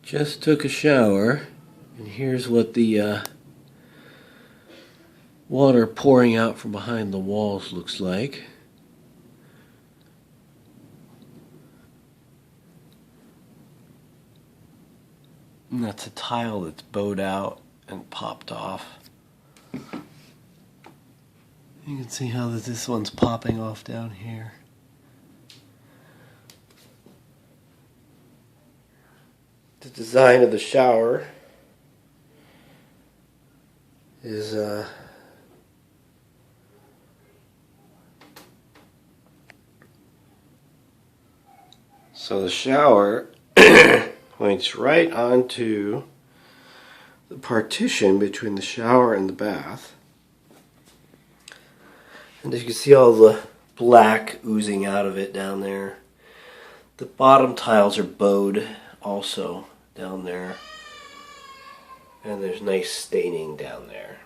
Just took a shower, and here's what the water pouring out from behind the walls looks like. And that's a tile that's bowed out and popped off. You can see how this one's popping off down here. The design of the shower is so the shower points right onto the partition between the shower and the bath. And as you can see all the black oozing out of it down there. The bottom tiles are bowed also down there. And there's nice staining down there.